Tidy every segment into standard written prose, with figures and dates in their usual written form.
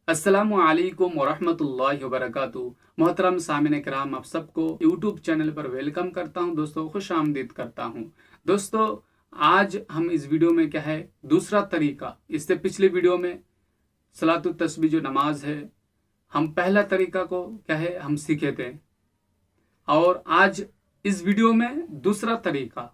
अस्सलामुअलैकुम वरहमतुल्लाहि वबरकातुहू। मोहतरम सामिन कराम, आप सबको यूट्यूब चैनल पर वेलकम करता हूं। दोस्तों, खुश आमदीद करता हूं। दोस्तों, आज हम इस वीडियो में क्या है, दूसरा तरीका। इससे पिछली वीडियो में सलातुत तस्बीह जो नमाज है, हम पहला तरीका को क्या है हम सीखे थे, और आज इस वीडियो में दूसरा तरीका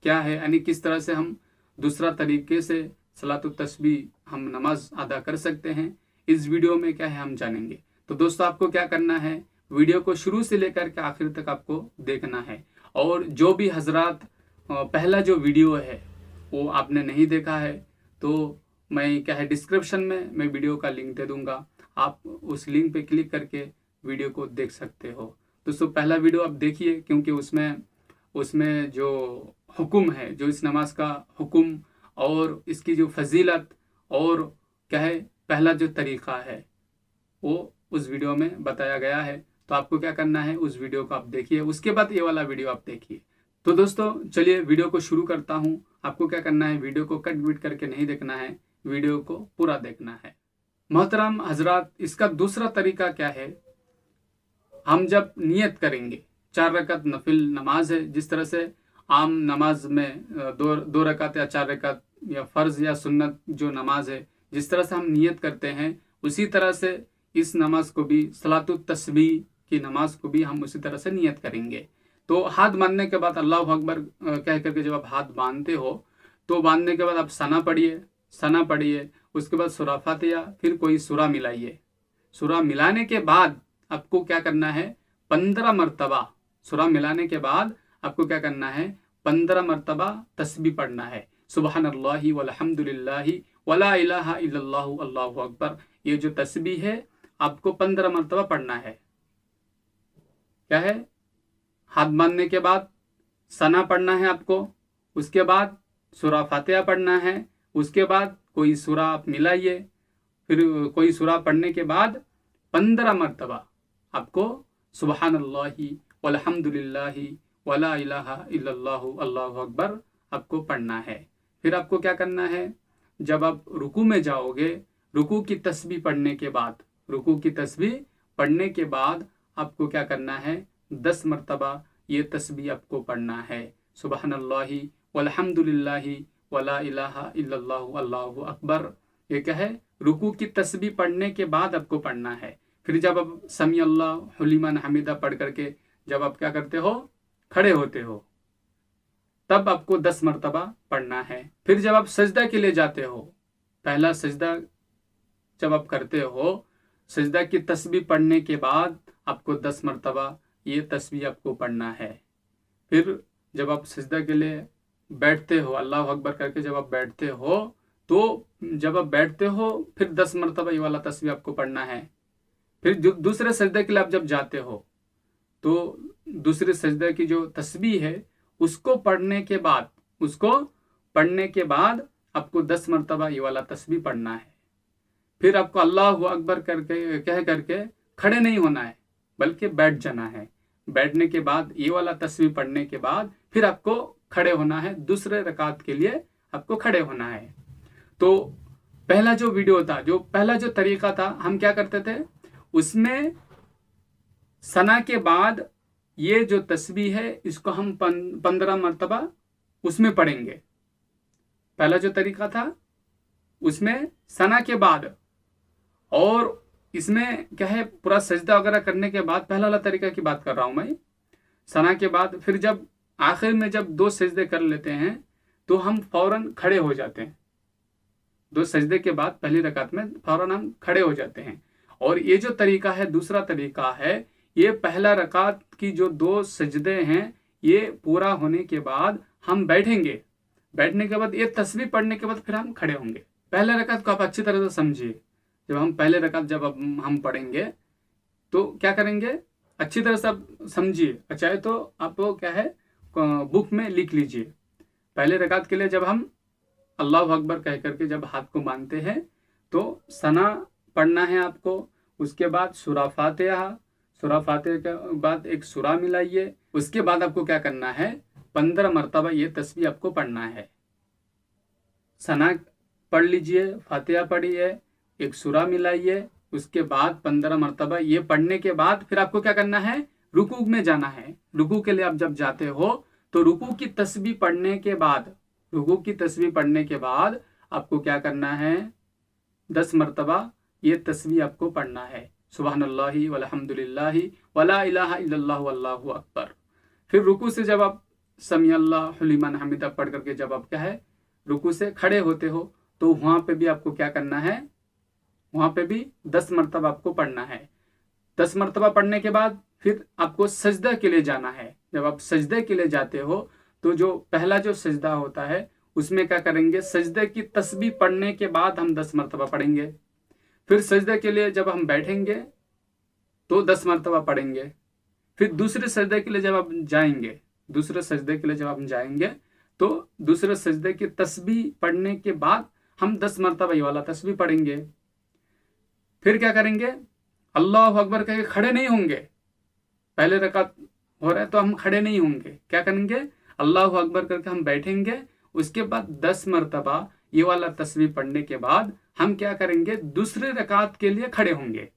क्या है, यानी किस तरह से हम दूसरा तरीके से सलातुत तस्बीह हम नमाज अदा कर सकते हैं, इस वीडियो में क्या है हम जानेंगे। तो दोस्तों, आपको क्या करना है, वीडियो को शुरू से लेकर के आखिर तक आपको देखना है। और जो भी हजरात पहला जो वीडियो है वो आपने नहीं देखा है, तो मैं क्या है डिस्क्रिप्शन में मैं वीडियो का लिंक दे दूंगा, आप उस लिंक पे क्लिक करके वीडियो को देख सकते हो। दोस्तों, पहला वीडियो आप देखिए, क्योंकि उसमें जो हुक्म है, जो इस नमाज का हुक्म और इसकी जो फजीलत और क्या है पहला जो तरीका है वो उस वीडियो में बताया गया है। तो आपको क्या करना है, उस वीडियो को आप देखिए, उसके बाद ये वाला वीडियो आप देखिए। तो दोस्तों, चलिए वीडियो को शुरू करता हूँ। आपको क्या करना है, वीडियो को कट बीट करके नहीं देखना है, वीडियो को पूरा देखना है। मोहतरम हजरात, इसका दूसरा तरीका क्या है, हम जब नियत करेंगे, 4 रकात नफिल नमाज है, जिस तरह से आम नमाज में दो रकात या 4 रकात या फर्ज या सुन्नत जो नमाज है, जिस तरह से हम नियत करते हैं, उसी तरह से इस नमाज को भी, सलातुत तस्बीह की नमाज को भी हम उसी तरह से नियत करेंगे। तो हाथ बांधने के बाद अल्लाहु अकबर कह करके जब आप हाथ बांधते हो, तो बांधने के बाद आप सना पढ़िए, उसके बाद सूरा फातिहा, फिर कोई सूरा मिलाइए। सूरा मिलाने के बाद आपको क्या करना है, 15 मरतबा सूरा मिलाने के बाद आपको क्या करना है, 15 मरतबा तस्बीह पढ़ना है। सुबहानल्लाहि वल्हम्दुलिल्लाहि वला इलाहा इल्लल्लाहु अल्लाहु अकबर, ये जो तस्बीह है आपको 15 मरतबा पढ़ना है। क्या है, हाथ बांधने के बाद सना पढ़ना है आपको, उसके बाद सूरा फातिहा पढ़ना है, उसके बाद कोई सूरा आप मिलाइए, फिर कोई सूरा पढ़ने के बाद 15 मरतबा आपको सुबहानल्लाहि वल्हम्दुलिल्लाहि वला इलाहा इल्लल्लाहु अल्लाहु अकबर आपको पढ़ना है। फिर आपको क्या करना है, जब आप रुकू में जाओगे, रुकू की तस्बीह पढ़ने के बाद आपको क्या करना है, 10 मरतबा ये तस्बीह आपको पढ़ना है। सुबहानल्लाहि वल्हम्दुलिल्लाहि वला इलाहा इल्लल्लाहु अल्लाहु अकबर, ये क्या है, रुकू की तस्बीह पढ़ने के बाद आपको पढ़ना है। फिर जब आप समी अल्लाह लिमन हमीदा पढ़ करके जब आप क्या करते हो, खड़े होते हो, तब आपको 10 मरतबा पढ़ना है। फिर जब आप सजदा के लिए जाते हो, पहला सजदा जब आप करते हो, सजदा की तस्बीह पढ़ने के बाद आपको 10 मरतबा ये तस्बीह आपको पढ़ना है। फिर जब आप सजदा के लिए बैठते हो, अल्लाह अकबर करके जब आप बैठते हो, तो जब आप बैठते हो फिर 10 मरतबा ये वाला तस्बीह आपको पढ़ना है। फिर दूसरे सजदे के लिए आप जब जाते हो, तो दूसरे सजदे की जो तस्बीह है उसको पढ़ने के बाद आपको 10 मरतबा ये वाला तस्बीह पढ़ना है। फिर आपको अल्लाहु अकबर करके कह करके खड़े नहीं होना है, बल्कि बैठ जाना है। बैठने के बाद ये वाला तस्बीह पढ़ने के बाद फिर आपको खड़े होना है, दूसरे रकात के लिए आपको खड़े होना है। तो पहला जो वीडियो था, जो पहला जो तरीका था, हम क्या करते थे, उसमें सना के बाद ये जो तस्बीह है इसको हम 15 मरतबा उसमें पढ़ेंगे। पहला जो तरीका था उसमें सना के बाद, और इसमें क्या है, पूरा सजदा वगैरह करने के बाद, पहला वाला तरीका की बात कर रहा हूं मैं, सना के बाद फिर जब आखिर में जब 2 सजदे कर लेते हैं तो हम फौरन खड़े हो जाते हैं। 2 सजदे के बाद पहली रकात में फौरन हम खड़े हो जाते हैं। और ये जो तरीका है, दूसरा तरीका है, ये पहला रकात की जो 2 सजदे हैं, ये पूरा होने के बाद हम बैठेंगे। बैठने के बाद ये तस्बीह पढ़ने के बाद फिर हम खड़े होंगे। पहले रकात को आप अच्छी तरह से समझिए। जब हम पहले रकात जब हम पढ़ेंगे तो क्या करेंगे, अच्छी तरह से आप समझिए। चाहे तो आप क्या है बुक में लिख लीजिए। पहले रकात के लिए जब हम अल्लाहु अकबर कह करके जब हाथ को बांधते हैं तो सना पढ़ना है आपको, उसके बाद सूरा फातिहा के बाद एक सूरा मिलाइए, उसके बाद आपको क्या करना है, 15 मरतबा ये तस्बीह आपको पढ़ना है। सना पढ़ लीजिए, फातिहा पढ़िए, एक सूरा मिलाइए, اس کے بعد 15 मरतबा ये पढ़ने के बाद फिर आपको क्या करना है, रुकू में जाना है। रुकू के लिए आप जब जाते हो तो रुकू की तस्बीह पढ़ने के बाद, रुकू की तस्बीह पढ़ने के बाद आपको क्या करना है, 10 मरतबा ये तस्बीह आपको पढ़ना है, सुबहानल्लाहि वल्हम्दुलिल्लाहि वला इलाहा इल्लल्लाहु वल्लाहु अकबर। फिर रुकू से जब आप समी अल्लाहु लिमन हमिदा पढ़ करके जब आप क्या है रुकू से खड़े होते हो तो वहां पे भी आपको क्या करना है, वहां पे भी 10 मरतबा आपको पढ़ना है। 10 मरतबा पढ़ने के बाद फिर आपको सजदा के लिए जाना है। जब आप सजदे के लिए जाते हो तो जो पहला जो सजदा होता है उसमें क्या करेंगे, सजदे की तस्बीह पढ़ने के बाद हम 10 मरतबा पढ़ेंगे। फिर सजदे के लिए जब हम बैठेंगे तो 10 मरतबा पढ़ेंगे। फिर दूसरे सजदे के लिए जब आप जाएंगे, दूसरे सजदे के लिए जब हम जाएंगे तो दूसरे सजदे की तस्बीह पढ़ने के बाद हम 10 मरतबा ये वाला तस्बीह पढ़ेंगे। फिर क्या करेंगे, अल्लाह अकबर कह के खड़े नहीं होंगे। पहले रकात हो रहा है तो हम खड़े नहीं होंगे, क्या करेंगे, अल्लाह अकबर करके हम बैठेंगे। उसके बाद 10 मरतबा ये वाला तस्बीह पढ़ने के बाद हम क्या करेंगे, दूसरे रकात के लिए खड़े होंगे।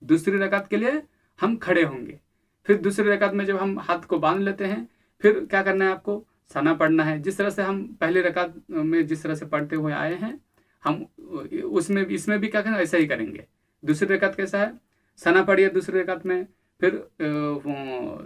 दूसरी रकात के लिए हम खड़े होंगे। फिर दूसरी रकात में जब हम हाथ को बांध लेते हैं फिर क्या करना है, आपको सना पढ़ना है। जिस तरह से हम पहली रकात में जिस तरह से पढ़ते हुए आए हैं हम उसमें इसमें भी क्या करेंगे, ऐसा ही करेंगे। दूसरी रकात कैसा है, सना पढ़िए दूसरी रकात में, फिर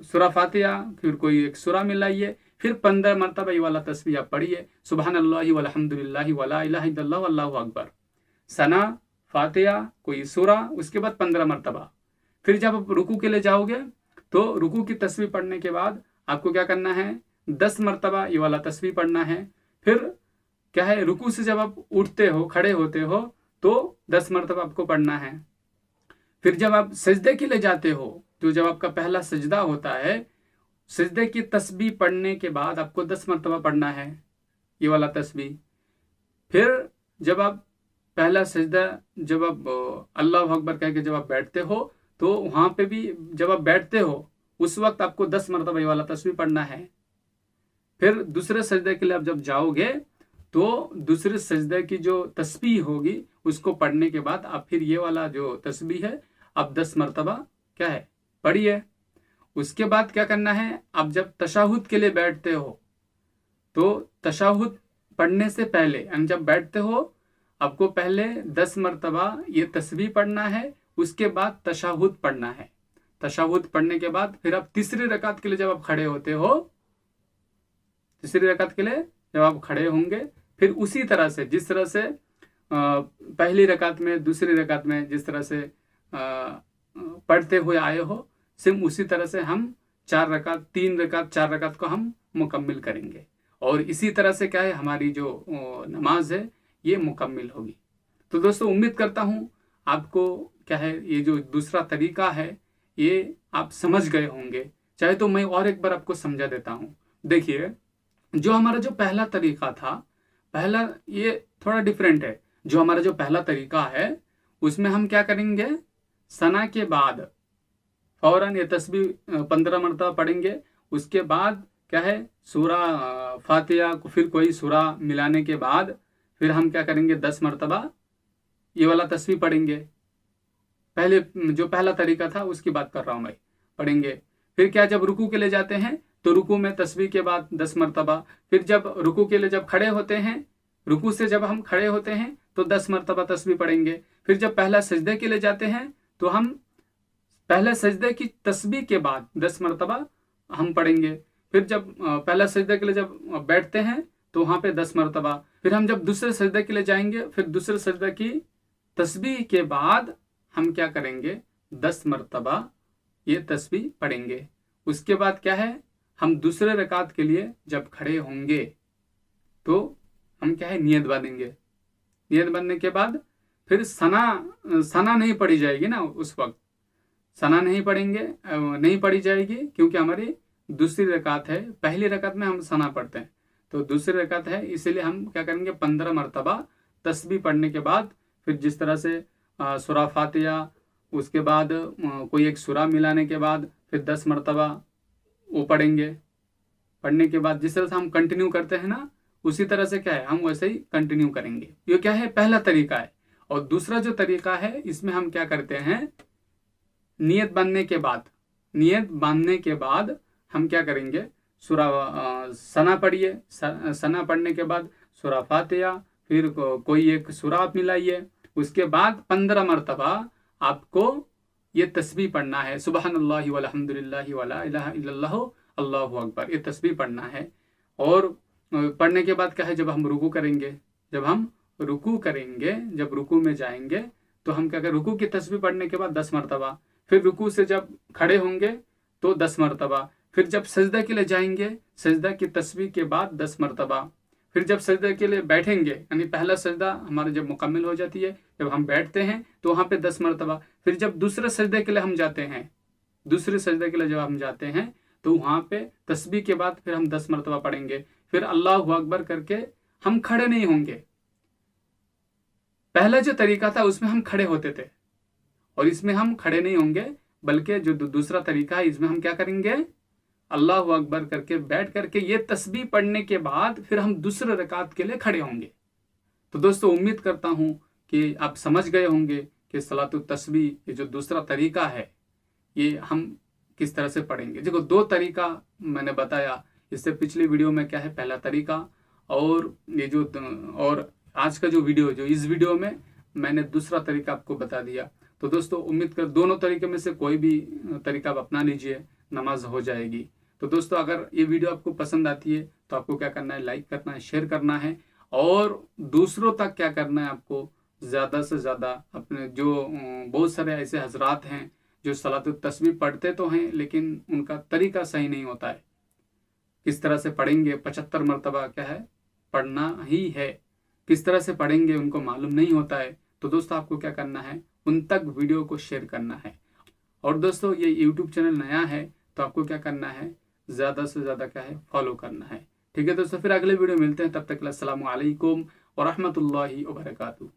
सूरा फातिहा, फिर कोई एक सूरा मिलाइए, फिर 15 मरतबा ये वाला तस्बीह आप पढ़िए, सुबहानल्लाहि वल्हम्दुलिल्लाहि वला इलाहा इल्लल्लाहु वल्लाहु अकबर। सना, फातिहा, कोई सूरा, उसके बाद 15 मरतबा। फिर जब आप रुकू के लिए जाओगे तो रुकू की तस्बीह पढ़ने के बाद आपको क्या करना है, 10 मरतबा ये वाला तस्बीह पढ़ना है। फिर क्या है, रुकू से जब आप उठते हो, खड़े होते हो तो 10 मरतबा आपको पढ़ना है। फिर जब आप सजदे के लिए जाते हो तो जब आपका पहला सजदा होता है, सजदे की तस्बीह पढ़ने के बाद आपको 10 मरतबा पढ़ना है ये वाला तस्बीह। फिर जब आप पहला सजदा, जब आप अल्लाह अकबर कह के जब आप बैठते हो तो वहां पे भी जब आप बैठते हो उस वक्त आपको 10 मरतबा ये वाला तस्बीह पढ़ना है। फिर दूसरे सजदे के लिए आप जब जाओगे तो दूसरे सजदे की जो तस्बीह होगी उसको पढ़ने के बाद आप फिर ये वाला जो तस्बीह है आप 10 मरतबा क्या है पढ़िए। उसके बाद क्या करना है, आप जब तशाहुद के लिए बैठते हो तो तशाहुद पढ़ने से पहले जब बैठते हो आपको पहले 10 मरतबा ये तस्बीह पढ़ना है, उसके बाद तशाहुद पढ़ना है। तशाहुद पढ़ने के बाद फिर आप तीसरी रकात के लिए जब आप खड़े होते हो, तीसरी रकात के लिए जब आप खड़े होंगे फिर उसी तरह से जिस तरह से पहली रकात में दूसरी रकात में जिस तरह से पढ़ते हुए आए हो, सेम उसी तरह से हम 4 रकात 3 रकात 4 रकात को हम मुकम्मिल करेंगे। और इसी तरह से क्या है हमारी जो नमाज है ये मुकम्मिल होगी। तो दोस्तों उम्मीद करता हूँ आपको क्या है ये जो दूसरा तरीका है ये आप समझ गए होंगे। चाहे तो मैं और एक बार आपको समझा देता हूँ। देखिए जो हमारा जो पहला तरीका था, पहला ये थोड़ा डिफरेंट है। जो हमारा जो पहला तरीका है उसमें हम क्या करेंगे, सना के बाद फौरन ये तस्बीह 15 मरतबा पढ़ेंगे। उसके बाद क्या है सूरा फातिहा को फिर कोई सूरा मिलाने के बाद फिर हम क्या करेंगे 10 मरतबा ये वाला तस्बीह पढ़ेंगे। पहले जो पहला तरीका था उसकी बात कर रहा हूँ मैं, पढ़ेंगे। फिर क्या जब रुकू के लिए जाते हैं तो रुकू में तस्बीह के बाद 10 मरतबा। फिर जब रुकू के लिए जब खड़े होते हैं, रुकू से जब हम खड़े होते हैं तो 10 मरतबा तस्बीह पढ़ेंगे। फिर जब पहला सजदे के लिए जाते हैं तो हम पहले सजदे की तस्बीह के बाद 10 मरतबा हम पढ़ेंगे। फिर जब पहला सजदे के लिए जब बैठते हैं तो वहां पे 10 मरतबा। फिर हम जब दूसरे सजदे के लिए जाएंगे फिर दूसरे सजदे की तस्बीह के बाद हम क्या करेंगे 10 मरतबा ये तस्बीह पढ़ेंगे। उसके बाद क्या है हम दूसरे रकात के लिए जब खड़े होंगे तो हम क्या है नियत बांधेंगे। नियत बांधने के बाद फिर सना नहीं पढ़ी जाएगी ना, उस वक्त सना नहीं पढ़ेंगे, नहीं पढ़ी जाएगी क्योंकि हमारी दूसरी रकात है। पहली रकात में हम सना पढ़ते हैं तो दूसरी रकात है, इसीलिए हम क्या करेंगे 15 मरतबा तस्बीह पढ़ने के बाद फिर जिस तरह से सूरा फातिहा, उसके बाद कोई एक सूरा मिलाने के बाद फिर 10 मरतबा वो पढ़ेंगे। पढ़ने के बाद जिस तरह से हम कंटिन्यू करते हैं ना उसी तरह से क्या है हम वैसे ही कंटिन्यू करेंगे। ये क्या है पहला तरीका है। और दूसरा जो तरीका है, इसमें हम क्या करते हैं, नियत बांधने के बाद हम क्या करेंगे, सूरा सना पढ़िए, सना पढ़ने के बाद सूरा फातिहा, फिर कोई एक सूरा आप मिलाइए, उसके बाद 15 मरतबा आपको ये तस्बीह पढ़ना है, सुबहानल्लाहि वल्हम्दुलिल्लाहि वला इलाहा इल्लल्लाहु अल्लाहु अकबर, ये तस्बीह पढ़ना है। और पढ़ने के बाद क्या है, जब हम रुकू करेंगे, जब रुकू में जाएंगे तो हम क्या करें, रुकू की तस्बीह पढ़ने के बाद 10 मरतबा, फिर रुकू से जब खड़े होंगे तो 10 मरतबा, फिर जब सजदा के लिए जाएंगे सजदा की तस्बीह के बाद 10 मरतबा, फिर जब सजदा के लिए बैठेंगे, यानी पहला सजदा हमारा जब मुकम्मल हो जाती है, जब हम बैठते हैं तो वहाँ पे 10 मरतबा, फिर जब दूसरे सजदे के लिए हम जाते हैं, तो वहाँ पे तस्बीह के बाद फिर हम 10 मरतबा पढ़ेंगे, फिर अल्लाहु अकबर करके हम खड़े नहीं होंगे। पहला जो तरीका था उसमें हम खड़े होते थे, और इसमें हम खड़े नहीं होंगे, बल्कि जो दूसरा तरीका है इसमें हम क्या करेंगे, अल्लाहु अकबर करके बैठ करके ये तस्बीह पढ़ने के बाद फिर हम दूसरे रकात के लिए खड़े होंगे। तो दोस्तों उम्मीद करता हूँ कि आप समझ गए होंगे कि सलातुत तस्बीह ये जो दूसरा तरीका है ये हम किस तरह से पढ़ेंगे। देखो 2 तरीका मैंने बताया, इससे पिछली वीडियो में क्या है, पहला तरीका, और ये जो और आज का जो वीडियो, जो इस वीडियो में मैंने दूसरा तरीका आपको बता दिया। तो दोस्तों उम्मीद कर दोनों तरीके में से कोई भी तरीका आप अपना लीजिए, नमाज हो जाएगी। तो दोस्तों अगर ये वीडियो आपको पसंद आती है तो आपको क्या करना है, लाइक करना है, शेयर करना है, और दूसरों तक क्या करना है, आपको ज़्यादा से ज़्यादा अपने जो बहुत सारे ऐसे हजरात हैं जो सलातुत तस्बीह पढ़ते तो हैं लेकिन उनका तरीका सही नहीं होता है, किस तरह से पढ़ेंगे, 75 मरतबा क्या है पढ़ना ही है, किस तरह से पढ़ेंगे उनको मालूम नहीं होता है। तो दोस्तों आपको क्या करना है, उन तक वीडियो को शेयर करना है। और दोस्तों ये YouTube चैनल नया है तो आपको क्या करना है, ज़्यादा से ज़्यादा क्या है, फॉलो करना है। ठीक है दोस्तों, फिर अगले वीडियो मिलते हैं, तब तक अस्सलामु अलैकुम व रहमतुल्लाहि व बरकातुहू।